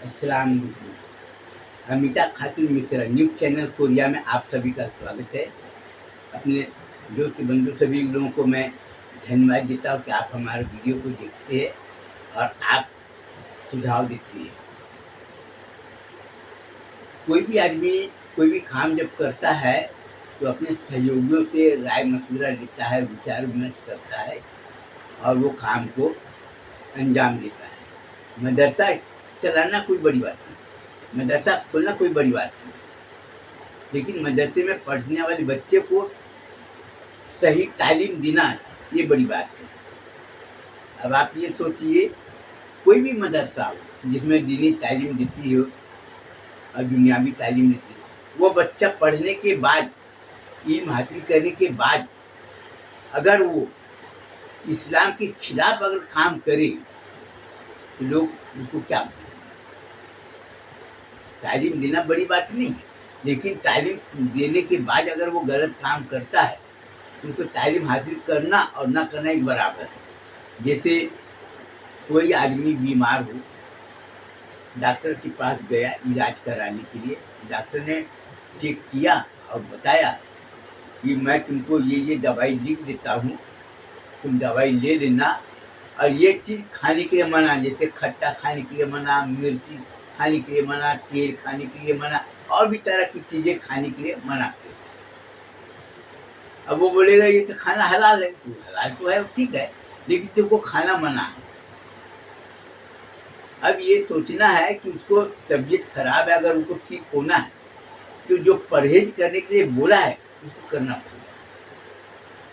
अस्सलाम वालेकुम। अमिता खातून Mishra news channel Korea में आप सभी का स्वागत है। अपने दोस्त बंधु सभी लोगों को मैं धन्यवाद देता हूँ कि आप हमारे वीडियो को देखते हैं और आप सुझाव देते हैं। कोई भी आदमी कोई भी काम जब करता है तो अपने सहयोगियों से राय मशविरा लेता है, विचार विमर्श करता है और वो काम को अंजाम देता है। मदरसा चलाना कोई बड़ी बात नहीं, मदरसा खोलना कोई बड़ी बात नहीं, लेकिन मदरसे में पढ़ने वाले बच्चे को सही तालीम देना ये बड़ी बात है। अब आप ये सोचिए, कोई भी मदरसा हो जिसमें दीनी तालीम देती हो और दुनियावी तालीम देती हो, वो बच्चा पढ़ने के बाद, इल्म हासिल करने के बाद अगर वो इस्लाम के खिलाफ अगर काम करे तो लोग उसको क्या बोलेंगे? तालीम देना बड़ी बात नहीं है, लेकिन तालीम देने के बाद अगर वो गलत काम करता है तो उसको तालीम हासिल करना और ना करना एक बराबर है। जैसे कोई आदमी बीमार हो, डॉक्टर के पास गया इलाज कराने के लिए, डॉक्टर ने चेक किया और बताया कि मैं तुमको ये दवाई लिख देता हूँ, तुम दवाई ले लेना और ये चीज़ खाने के लिए मना, जैसे खट्टा खाने के लिए मना, मिर्ची खाने के लिए मना, तेल खाने के लिए मना और भी तरह की चीज़ें खाने के लिए मना। अब वो बोलेगा ये तो खाना हलाल है, तो हलाल तो है, ठीक है, लेकिन तुमको खाना मना है। अब ये सोचना है कि उसको तबीयत खराब है, अगर उनको ठीक होना है तो जो परहेज करने के लिए बोला है उसको करना पड़ेगा।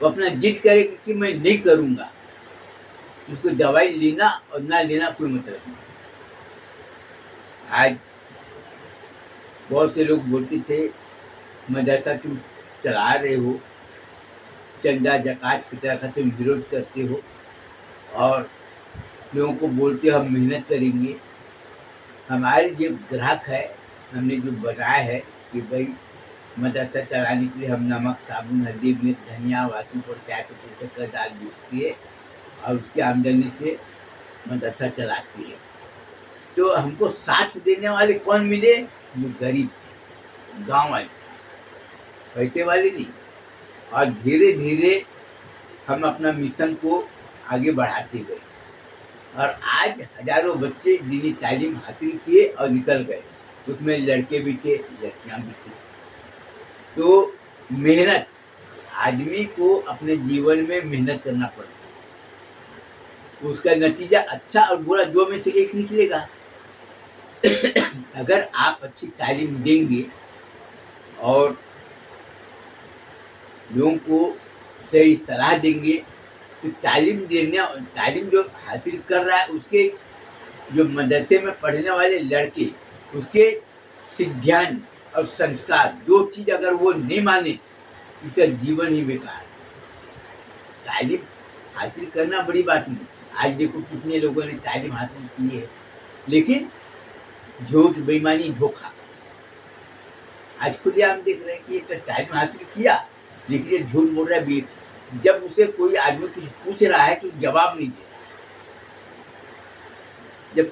वो अपना जिद करेगा कि मैं नहीं करूँगा, उसको दवाई लेना और ना लेना कोई मतलब नहीं। आज बहुत से लोग बोलते थे मदरसा तुम चला रहे हो, चंदा ज़कात की तरह का तुम विरोध करते हो और लोगों को बोलते हो हम मेहनत करेंगे। हमारे जो ग्राहक है, हमने जो बनाया है कि भाई मदरसा चलाने के लिए हम नमक, साबुन, हल्दी, मिर्च, धनिया, वासीपुर, चाय पत्ती, शक्कर, दाल बेचती है और उसकी आमदनी से मदरसा चलाती है। तो हमको साथ देने वाले कौन मिले? जो गरीब थे, गाँव वाले थे, पैसे वाले नहीं। और धीरे धीरे हम अपना मिशन को आगे बढ़ाते गए और आज हजारों बच्चे दीनी तालीम हासिल किए और निकल गए। उसमें लड़के भी थे, लड़कियां भी थी। तो मेहनत, आदमी को अपने जीवन में मेहनत करना पड़ता है, उसका नतीजा अच्छा और बुरा दो में से एक निकलेगा। अगर आप अच्छी तालीम देंगे और लोगों को सही सलाह देंगे तो तालीम जो हासिल कर रहा है उसके, जो मदरसे में पढ़ने वाले लड़के, उसके सिद्धांत और संस्कार, दो चीज़ अगर वो नहीं माने उसका जीवन ही बेकार है। तालीम हासिल करना बड़ी बात नहीं। आज देखो कितने लोगों ने तालीम हासिल की है, लेकिन झूठ, बेईमानी, धोखा। आज खुद हम देख रहे हैं कि ये तालीम हासिल किया लेकिन ये झूठ बोल रहा है। जब उसे कोई आदमी कुछ पूछ रहा है तो जवाब नहीं दे रहा है। जब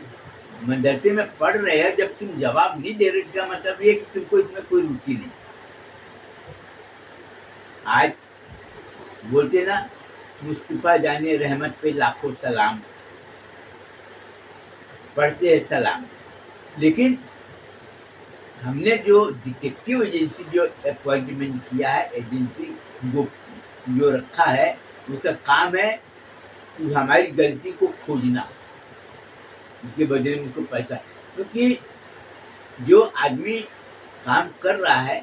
मदरसे में पढ़ रहे हैं, जब तुम जवाब नहीं दे रहे, इसका मतलब ये कि तुमको इसमें कोई रुचि नहीं। आज बोलते ना, मुस्तफा जाने रहमत पे लाखों सलाम, पढ़ते हैं सलाम, लेकिन हमने जो डिटेक्टिव एजेंसी जो अपॉइंटमेंट किया है, एजेंसी जो रखा है, उसका काम है कि हमारी गलती को खोजना, उसके बदले में उसको पैसा। क्योंकि जो आदमी काम कर रहा है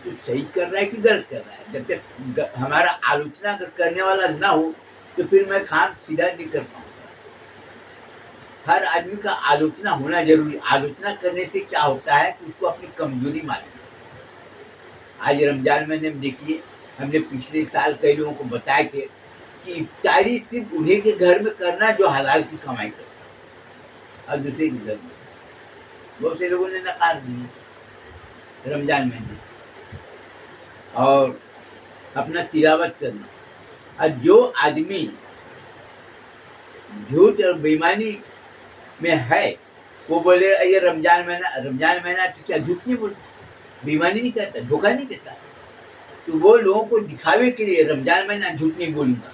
तो सही कर रहा है कि गलत कर रहा है, जब तक हमारा आलोचना अगर करने वाला ना हो तो फिर मैं काम सीधा नहीं कर पाऊंगा। हर आदमी का आलोचना होना जरूरी। आलोचना करने से क्या होता है कि उसको अपनी कमजोरी मालूम। आज रमजान महीने में देखिए, हमने पिछले साल कई लोगों को बताया थे कि इफ्तारी सिर्फ उन्हीं के घर में करना जो हलाल की कमाई करता है और दूसरे के घर में। बहुत से लोगों ने नकार दिया रमजान महीने और अपना तिलावत करना। और जो आदमी झूठ और बेईमानी में है वो बोले ये रमजान महीना तो क्या झूठ नहीं बोलता, बेईमानी नहीं करता, धोखा नहीं देता। तो वो लोगों को दिखावे के लिए रमजान महीना झूठ नहीं बोलूंगा,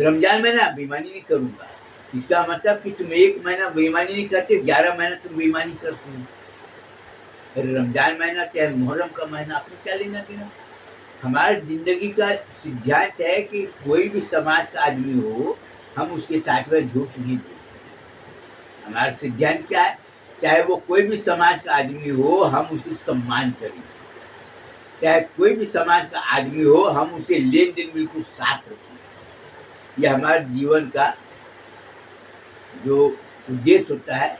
रमजान महीना बेईमानी नहीं करूंगा। इसका मतलब कि तुम एक महीना बेईमानी नहीं करते, 11 महीना तुम बेईमानी करते हो। अरे रमजान महीना चाहे मुहर्रम का महीना, आपने क्या लेना देना। हमारी जिंदगी का सिद्धांत है कि कोई भी समाज का आदमी हो, हम उसके साथ में झूठ नहीं बोलेंगे। हमारा सिद्धांत क्या है, चाहे वो कोई भी समाज का आदमी हो, हम उसको सम्मान करें। चाहे कोई भी समाज का आदमी हो, हम उसे लेन देन बिल्कुल साफ रखें। यह हमारे जीवन का जो उद्देश्य होता है।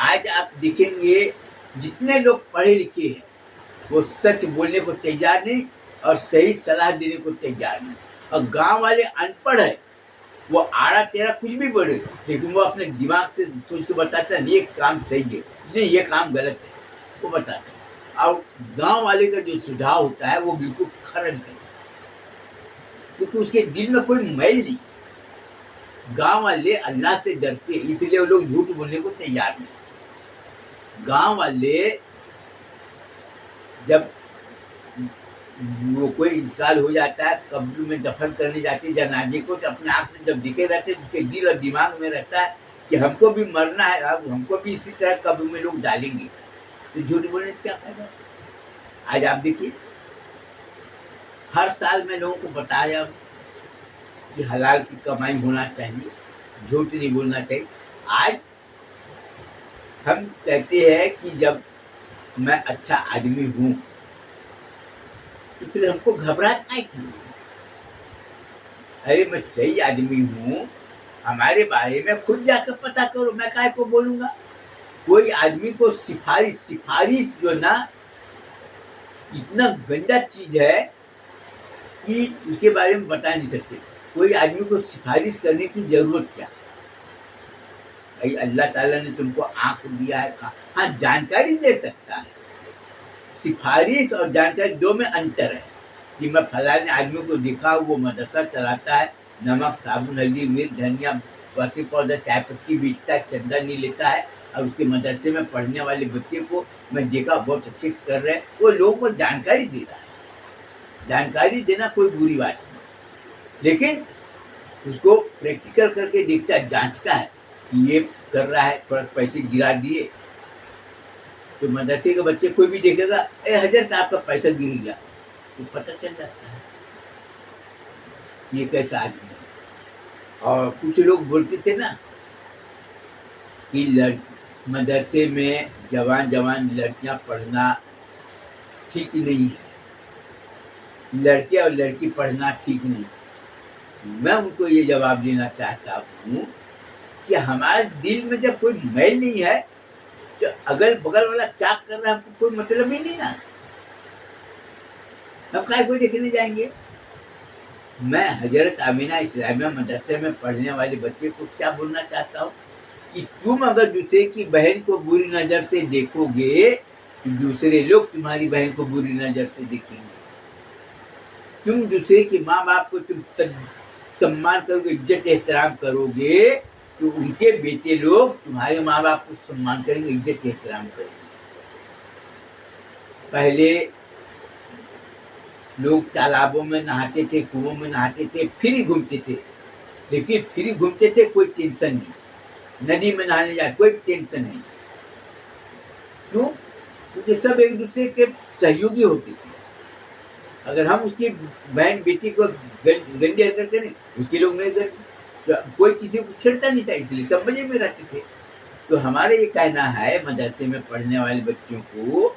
आज आप देखेंगे जितने लोग पढ़े लिखे हैं वो सच बोलने को तैयार नहीं और सही सलाह देने को तैयार नहीं। और गांव वाले अनपढ़ है, वो आड़ा तेरा कुछ भी बोले, लेकिन वो अपने दिमाग से सोच के बताता है ये काम सही है, नहीं ये काम गलत है, वो बताता है। और गांव वाले का जो सुझाव होता है वो बिल्कुल खरन करता है, क्योंकि उसके दिल में कोई मैल नहीं। गांव वाले अल्लाह से डरते हैं, इसलिए वो लोग झूठ बोलने को तैयार नहीं। गांव वाले जब वो कोई इंतकाल हो जाता है, कब्र में दफन करने जाते हैं जनाजे को, तो अपने आप से जब दिखे रहते हैं, उसके दिल और दिमाग में रहता है कि हमको भी मरना है, अब हमको भी इसी तरह कब्र में लोग डालेंगे। तो झूठ बोलने से क्या फायदा। आज आप देखिए, हर साल मैं लोगों को बताया कि हलाल की कमाई होना चाहिए, झूठ नहीं बोलना चाहिए। आज हम कहते हैं कि जब मैं अच्छा आदमी हूँ तो फिर हमको घबराहट काहे क्यों। अरे मैं सही आदमी हूँ, हमारे बारे में खुद जाकर पता करो, मैं काहे को बोलूंगा। कोई आदमी को सिफारिश जो ना इतना गंदा चीज है कि उसके बारे में बता नहीं सकते। कोई आदमी को सिफारिश करने की जरूरत क्या। भाई अल्लाह ताला ने तुमको आंख दिया है, हाँ जानकारी दे सकता है। सिफारिश और जानकारी दो में अंतर है कि मैं फलाने आदमी को दिखा, वो मदरसा चलाता है, नमक साबुन हल्दी मिर्च धनिया बासी पौधा चाय पत्ती बेचता है, चंदा नहीं लेता है, और उसके मदरसे में पढ़ने वाले बच्चे को मैं देखा बहुत अच्छे कर रहे हैं, वो लोगों को जानकारी दे रहा है। जानकारी देना कोई बुरी बात नहीं, लेकिन उसको प्रैक्टिकल करके देखता है, जांचता है कि ये कर रहा है, थोड़ा पैसे गिरा दिए तो मदरसे के बच्चे कोई भी देखेगा, ए हजरत आपका पैसा गिर गया, तो पता चल जाता है ये कैसा आदमी है। और कुछ लोग बोलते थे ना कि मदरसे में जवान लड़कियां पढ़ना ठीक नहीं है, लड़के और लड़की पढ़ना ठीक नहीं। मैं उनको ये जवाब देना चाहता हूँ कि हमारे दिल में जब कोई मैल नहीं है तो अगल बगल वाला क्या कर रहा है हमको कोई मतलब ही नहीं ना, हम काय कोई देखने जाएंगे। मैं हजरत आमीना इस्लामिया मदरसे में पढ़ने वाले बच्चे को क्या बोलना चाहता हूँ कि तुम अगर दूसरे की बहन को बुरी नजर से देखोगे तो दूसरे लोग तुम्हारी बहन को बुरी नजर से देखेंगे। तुम दूसरे के माँ बाप को तुम सम्मान करोगे, इज्जत एहतराम करोगे, तो उनके बेटे लोग तुम्हारे माँ बाप को सम्मान करेंगे, इज्जत एहतराम करेंगे। पहले लोग तालाबों में नहाते थे, कुओं में नहाते थे, फ्री घूमते थे, लेकिन फ्री घूमते थे कोई टेंशन नहीं। नदी में नहाने जाए कोई टेंशन नहीं। क्यों? क्योंकि सब एक दूसरे के सहयोगी होते थे। अगर हम उसकी बहन बेटी को गंदी हरकत करें, उसके लोग नहीं करते, तो कोई किसी को छेड़ता नहीं था, इसलिए सब मजे में रहते थे। तो हमारे ये कहना है मदरसे में पढ़ने वाले बच्चों को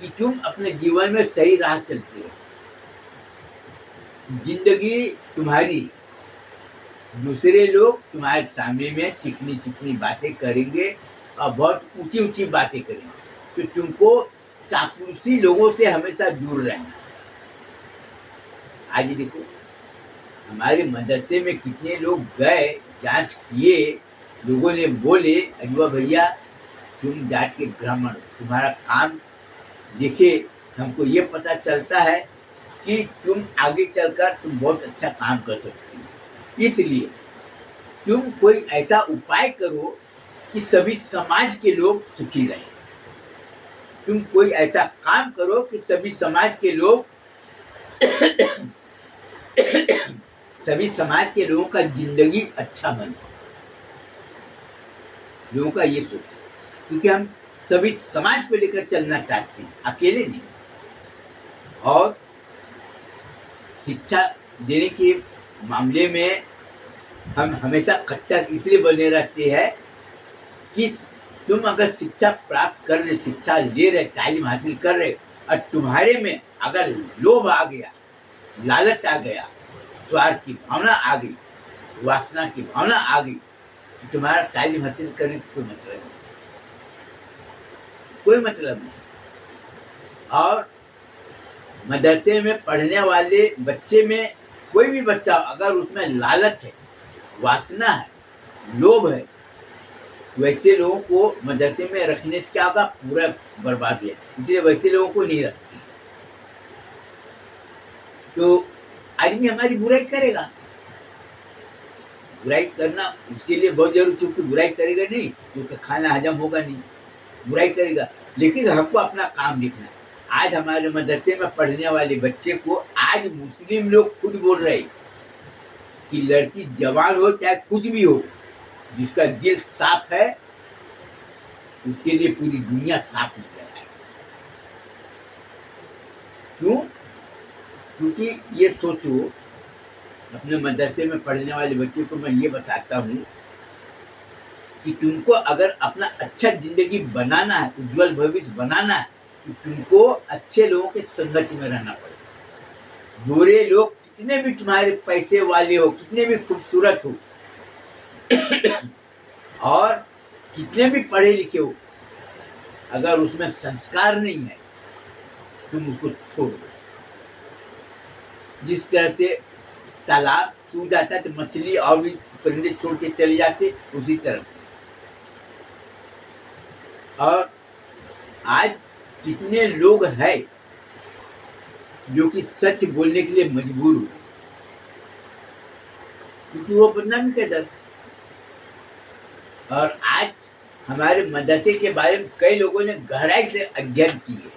कि तुम अपने जीवन में सही राह चलते हो, जिंदगी तुम्हारी, दूसरे लोग तुम्हारे सामने में चिकनी चिकनी बातें करेंगे और बहुत ऊंची ऊंची बातें करेंगे, तो तुमको चापलूसी लोगों से हमेशा दूर रहना है। आज देखो हमारे मदरसे में कितने लोग गए, जांच किए, लोगों ने बोले अजुआ भैया तुम जाट के ब्राह्मण, तुम्हारा काम देखे हमको ये पता चलता है कि तुम आगे चलकर तुम बहुत अच्छा काम कर सकते हो, इसलिए तुम कोई ऐसा उपाय करो कि सभी समाज के लोग सुखी रहें। तुम कोई ऐसा काम करो कि सभी समाज के लोग सभी समाज के लोगों का जिंदगी अच्छा बने। लोगों का ये सोच है, क्योंकि हम सभी समाज को लेकर चलना चाहते हैं, अकेले नहीं। और शिक्षा देने के मामले में हम हमेशा कट्टर इसलिए बने रहते हैं कि तुम अगर शिक्षा प्राप्त कर रहे, शिक्षा ले रहे, तालीम हासिल कर रहे, और तुम्हारे में अगर लोभ आ गया, लालच आ गया, स्वार्थ की भावना आ गई, वासना की भावना आ गई, तो तुम्हारा तालीम हासिल करने का कोई मतलब नहीं, कोई मतलब नहीं। और मदरसे में पढ़ने वाले बच्चे में कोई भी बच्चा अगर उसमें लालच है, वासना है, लोभ है, वैसे लोगों को मदरसे में रखने से क्या होगा, पूरा बर्बाद है। इसलिए वैसे लोगों को नहीं रखते। तो आदमी हमारी बुराई करेगा, बुराई करना उसके लिए बहुत जरूरी, क्योंकि बुराई करेगा नहीं तो उसका खाना हजम होगा नहीं, बुराई करेगा। लेकिन हमको अपना काम देखना है। आज हमारे मदरसे में पढ़ने वाले बच्चे को आज मुस्लिम लोग खुद बोल रहे कि लड़की जवान हो चाहे कुछ भी हो, जिसका दिल साफ है उसके लिए पूरी दुनिया साफ हो जाए। क्यों? क्योंकि ये सोचो, अपने मदरसे में पढ़ने वाले बच्चे को मैं ये बताता हूँ कि तुमको अगर अपना अच्छा जिंदगी बनाना है, उज्जवल भविष्य बनाना है, तो तुमको अच्छे लोगों के संगत में रहना पड़ेगा। बुरे लोग कितने भी तुम्हारे पैसे वाले हो, कितने भी खूबसूरत हो और कितने भी पढ़े लिखे हो, अगर उसमें संस्कार नहीं है तुम उसको छोड़ दो। जिस तरह से तालाब सूख जाता है तो मछली और भी परिंदे छोड़ के चले जाते, उसी तरह से। और आज कितने लोग हैं जो कि सच बोलने के लिए मजबूर हो, क्योंकि वो बदनामी का डर। और आज हमारे मदरसे के बारे में कई लोगों ने गहराई से अध्ययन किए,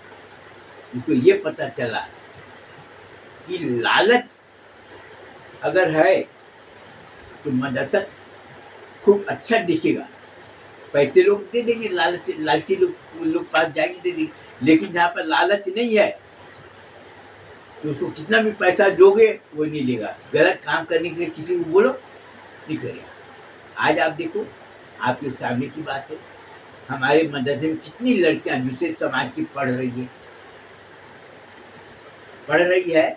उनको ये पता चला कि लालच अगर है तो मदरसा खूब अच्छा दिखेगा, पैसे लोग दे देंगे, लालची लोग पास जाएंगे, दे देंगे। लेकिन जहाँ पर लालच नहीं है तो उसको कितना भी पैसा दोगे वो नहीं लेगा। गलत काम करने के लिए किसी को बोलो, नहीं करेगा। आज आप देखो, आपके सामने की बात है, हमारे मदरसे में कितनी लड़कियां दूसरे समाज की पढ़ रही है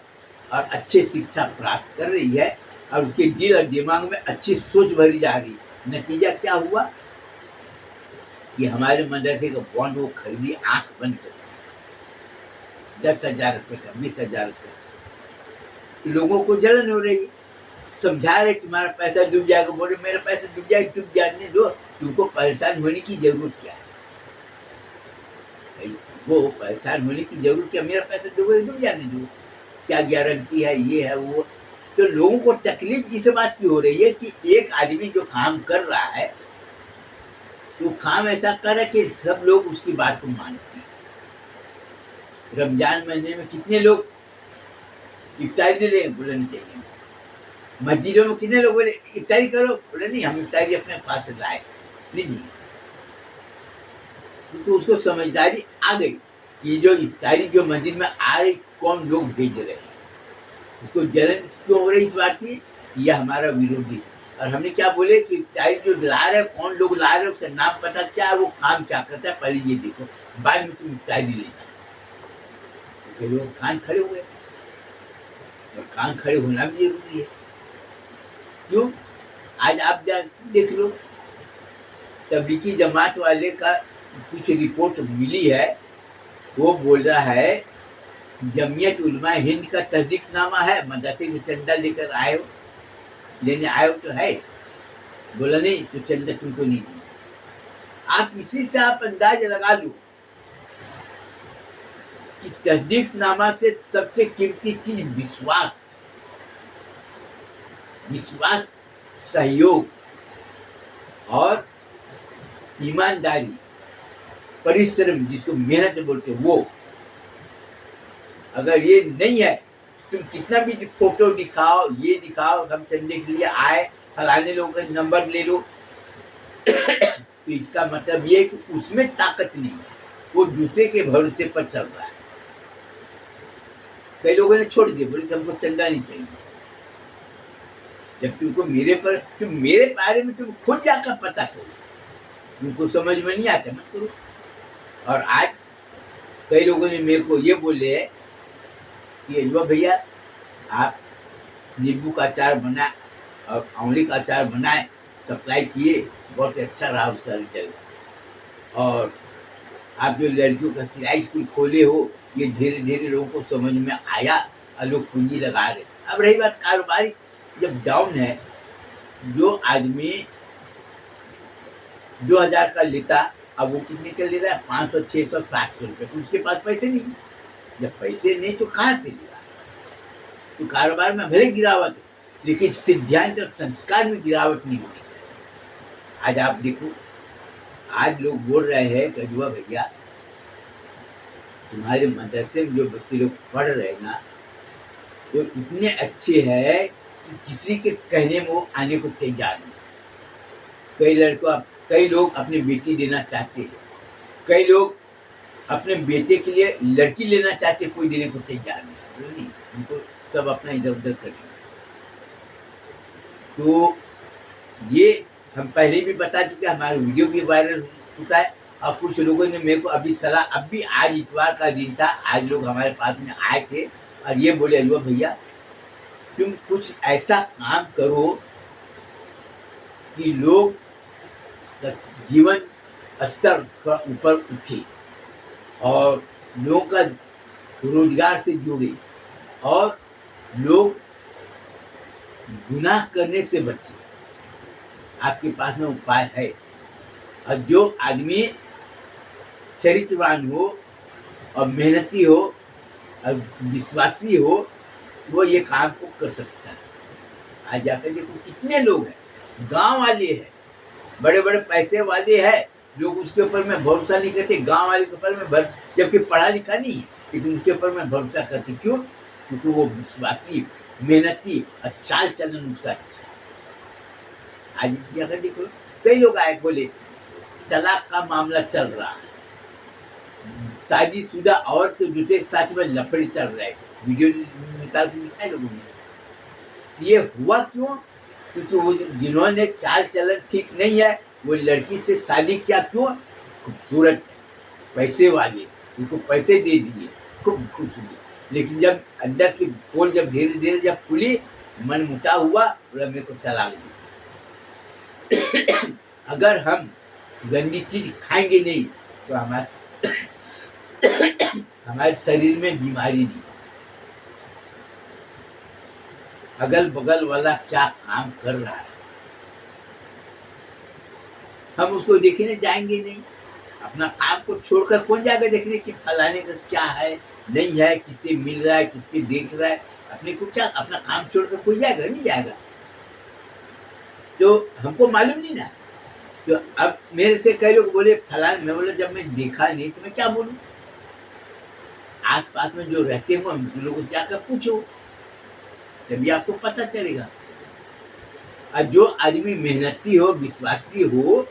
और अच्छे शिक्षा प्राप्त कर रही है, और उसके दिल और दिमाग में अच्छी सोच भरी जा रही है। नतीजा क्या हुआ कि हमारे मदरसे का बॉन्ड वो खरीदी आंख बंद कर 10,000 रुपये का, 20,000 रुपये का। लोगों को जलन हो रही है, समझा रहे तुम्हारा पैसा डूब जाएगा, बोले मेरा पैसा डूब जाएगा, डूब जाने दो, तुमको परेशान होने की जरूरत क्या है? वो परेशान होने की जरूरत क्या, मेरा पैसा डूब जाने दो, क्या गारंटी है, ये है वो। तो लोगों को तकलीफ इस बात की हो रही है कि एक आदमी जो काम कर रहा है तो काम ऐसा करे कि सब लोग उसकी बात को मानते हैं। रमजान महीने में कितने लोग इफ्तारी दे देंगे, बोले नहीं चाहिए। मस्जिदों में कितने लोग बोले इफ्तारी करो, बोले नहीं हम इफ्तारी अपने पास से लाए, नहीं। तो उसको समझदारी आ गई कि जो इफ्तारी जो मस्जिद में आ रही कौन लोग भेज रहे हैं, उसको जलन क्यों हो रही इस बात की, यह हमारा विरोधी। और हमने क्या बोले कि इफ्तारी जो ला रहे कौन लोग ला रहे, उसका नाम पता क्या है, वो काम क्या करता है, पहले ये देखो, बाद में तुम इफ्तारी लेना। तो लोग कान खड़े हो गए, और कान खड़े होना भी जरूरी है। क्यों? आज आप देख लो, तबलीगी जमात वाले का कुछ रिपोर्ट मिली है, वो बोल रहा है जमीयत उलमा हिंद का तस्दीकनामा है, मदरसे की चंदा लेकर आए हो, लेने आए हो तो है, बोला नहीं तो चंदा तुमको नहीं दी। आप इसी से आप अंदाज लगा लो कि तस्दीकनामा से सबसे कीमती चीज विश्वास, सहयोग, और ईमानदारी, परिश्रम जिसको मेहनत बोलते हैं, वो अगर ये नहीं है, तुम कितना भी फोटो दिखाओ, ये दिखाओ हम चंदे के लिए आए, फलाने लोगों का नंबर ले लो तो इसका मतलब ये कि उसमें ताकत नहीं है, वो दूसरे के भरोसे पर चल रहा है। कई लोगों ने छोड़ दिए, बोले हमको चंदा नहीं चाहिए। जब तुम मेरे बारे में तुम खुद जाकर पता करो, तुमको समझ में नहीं आता मत करो। और आज कई लोगों ने मेरे को ये बोले है कि युवा भैया आप नींबू का अचार बनाए और आंवले का अचार बनाए, सप्लाई किए, बहुत अच्छा रहा उसका रिजल्ट। और आप जो लड़कियों का सिलाई स्कूल खोले हो, ये धीरे धीरे लोगों को समझ में आया और लोग पूंजी लगा रहे। अब रही बात कारोबारी जब डाउन है, जो आदमी 2000 का लेता, अब वो कितने का ले रहा है? 500, 600, 700 रुपये। तो उसके पास पैसे नहीं, जब पैसे नहीं तो कहाँ से लेगा? तो कारोबार में भले गिरावट, लेकिन सिद्धांत और संस्कार में गिरावट नहीं होनी चाहिए। आज आप देखो, आज लोग बोल रहे हैं कि युवा भैया तुम्हारे मदरसे में जो बच्चे लोग पढ़ रहे हैं ना, तो इतने अच्छे हैं कि किसी के कहने में वो आने को तैयार नहीं। कई लोग अपनी बेटी देना चाहते हैं, कई लोग अपने बेटे के लिए लड़की लेना चाहते, कोई देने को तैयार नहीं, उनको सब अपना इधर उधर कर दिया। तो ये हम पहले भी बता चुके, हमारा वीडियो भी वायरल हो चुका है। और कुछ लोगों ने मेरे को अभी सलाह, अब भी आज इतवार का दिन था, आज लोग हमारे पास में आए थे और ये बोले युवा भैया तुम कुछ ऐसा काम करो कि लोग का जीवन स्तर थोड़ा ऊपर उठे और लोगों का रोजगार से जुड़े और लोग गुनाह करने से बचे। आपके पास में उपाय है। और जो आदमी चरित्रवान हो और मेहनती हो और विश्वासी हो, वो ये काम को कर सकता है। आज जाकर देखो कितने लोग हैं, गांव वाले हैं, बड़े बड़े पैसे वाले हैं, लोग उसके ऊपर में भरोसा नहीं करते। गांव वाले के ऊपर में जबकि पढ़ा लिखा नहीं है, लेकिन उसके ऊपर में भरोसा करते। क्यों? क्योंकि वो विश्वासी, मेहनती और चाल चलन उसका अच्छा है। आज अगर देखो, कई लोग आए बोले तलाक का मामला चल रहा है, शादीशुदा औरत के दूसरे के साथ में लफड़े चल रहे हैं, वीडियो निकाल के दिखाए लोगों ने। ये हुआ क्यों? क्योंकि वो जिन्होंने चाल चलन ठीक नहीं है, वो लड़की से शादी किया। क्यों? खूबसूरत है, पैसे वाले, उनको पैसे दे दिए, खूब खुश हुए। लेकिन जब अंदर की पोल जब धीरे धीरे जब खुली, मन मुटाव हुआ, बोला मेरे को तलाक दी। अगर हम गंदी चीज खाएंगे नहीं तो हमारे शरीर में बीमारी नहीं। अगल बगल वाला क्या काम कर रहा है, हम उसको देखने जाएंगे नहीं। अपना काम को छोड़कर कौन जाएगा देखने कि फलाने का क्या है, नहीं है, किससे मिल रहा है, किसके देख रहा है। अपने को क्या, अपना काम छोड़कर कोई जाएगा? नहीं जाएगा। तो हमको मालूम नहीं ना। तो अब मेरे से कई लोग बोले फलाने, मैं बोला जब मैं देखा नहीं तो मैं क्या बोलूं? आस पास में जो रहते हो उन लोगों से जाकर पूछो, तभी आपको पता चलेगा। और जो आदमी मेहनती हो, विश्वासी हो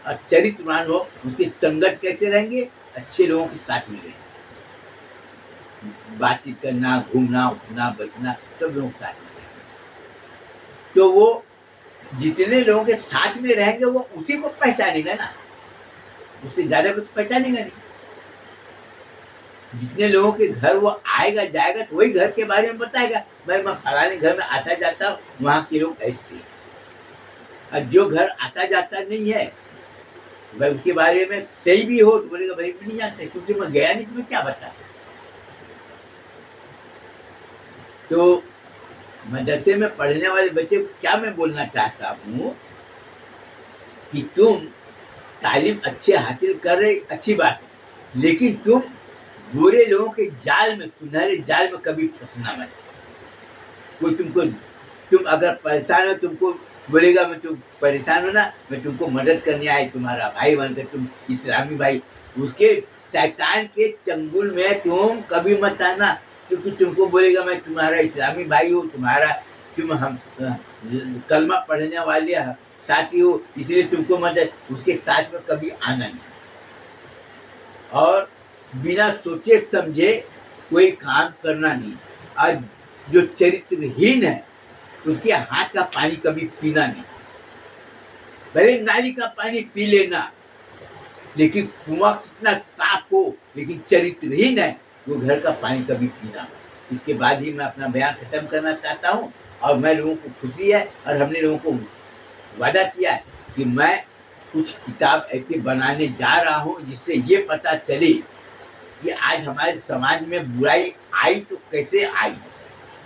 और चरित्रवान हो, उसके संगत कैसे रहेंगे? अच्छे लोगों के साथ में रहेंगे, बातचीत करना, घूमना, उठना, बैठना, सब लोगों के साथ में रहेंगे। तो वो जितने लोगों के साथ में रहेंगे वो उसी को पहचानेगा ना, उससे ज्यादा कुछ पहचानेगा नहीं। जितने लोगों के घर वो आएगा जाएगा तो वही घर के बारे में बताएगा, मैं फलाने घर में आता जाता हूँ, वहां के लोग ऐसे हैं। और जो घर आता जाता नहीं है, भाई उसके बारे में सही भी हो तो बोलेगा भाई मैं नहीं जानता, क्योंकि मैं गया नहीं तो मैं क्या बता। तो मदरसे में पढ़ने वाले बच्चे को क्या मैं बोलना चाहता हूँ कि तुम तालीम अच्छे हासिल कर रहे, अच्छी बात है, लेकिन तुम बुरे लोगों के जाल में, सुनहरे जाल में कभी फंसना मत। कोई तुमको तुम अगर परेशान हो, तुमको बोलेगा मैं तुम परेशान हो ना, मैं तुमको मदद करने आए, तुम्हारा भाई बनकर, तुम इस्लामी भाई, उसके शैतान के चंगुल में तुम कभी मत आना, क्योंकि तुमको बोलेगा मैं तुम्हारा इस्लामी भाई हूँ, तुम हम कलमा पढ़ने वाले साथी हो, इसलिए तुमको मदद, उसके साथ में कभी आना नहीं। और बिना सोचे समझे कोई काम करना नहीं। आज जो चरित्रहीन है उसके हाथ का पानी कभी पीना नहीं। भले नाली का पानी पी लेना, लेकिन कुआं कितना साफ हो लेकिन चरित्रहीन है, वो घर का पानी कभी पीना। इसके बाद ही मैं अपना बयान खत्म करना चाहता हूँ। और मैं लोगों को खुशी है, और हमने लोगों को वादा किया है कि मैं कुछ किताब ऐसे बनाने जा रहा हूँ जिससे ये पता चले कि आज हमारे समाज में बुराई आई तो कैसे आई,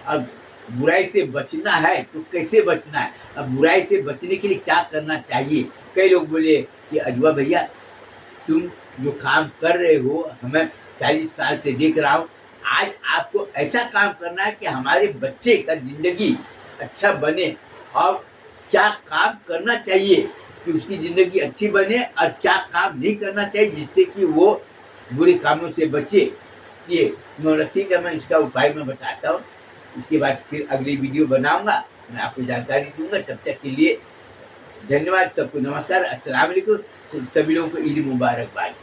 अब बुराई से बचना है तो कैसे बचना है, अब बुराई से बचने के लिए क्या करना चाहिए। कई लोग बोले कि अजवा भैया तुम जो काम कर रहे हो, हमें 40 साल से देख रहा हूँ, आज आपको ऐसा काम करना है कि हमारे बच्चे का जिंदगी अच्छा बने, और क्या काम करना चाहिए कि उसकी ज़िंदगी अच्छी बने, और क्या काम नहीं करना चाहिए जिससे कि वो बुरे कामों से बचे। ये मैं ठीक है, मैं इसका उपाय मैं बताता हूँ। इसके बाद फिर अगली वीडियो बनाऊँगा, मैं आपको जानकारी दूँगा। तब तक के लिए धन्यवाद, सबको नमस्कार, अस्सलाम वालेकुम, सभी लोगों को ईद मुबारकबाद।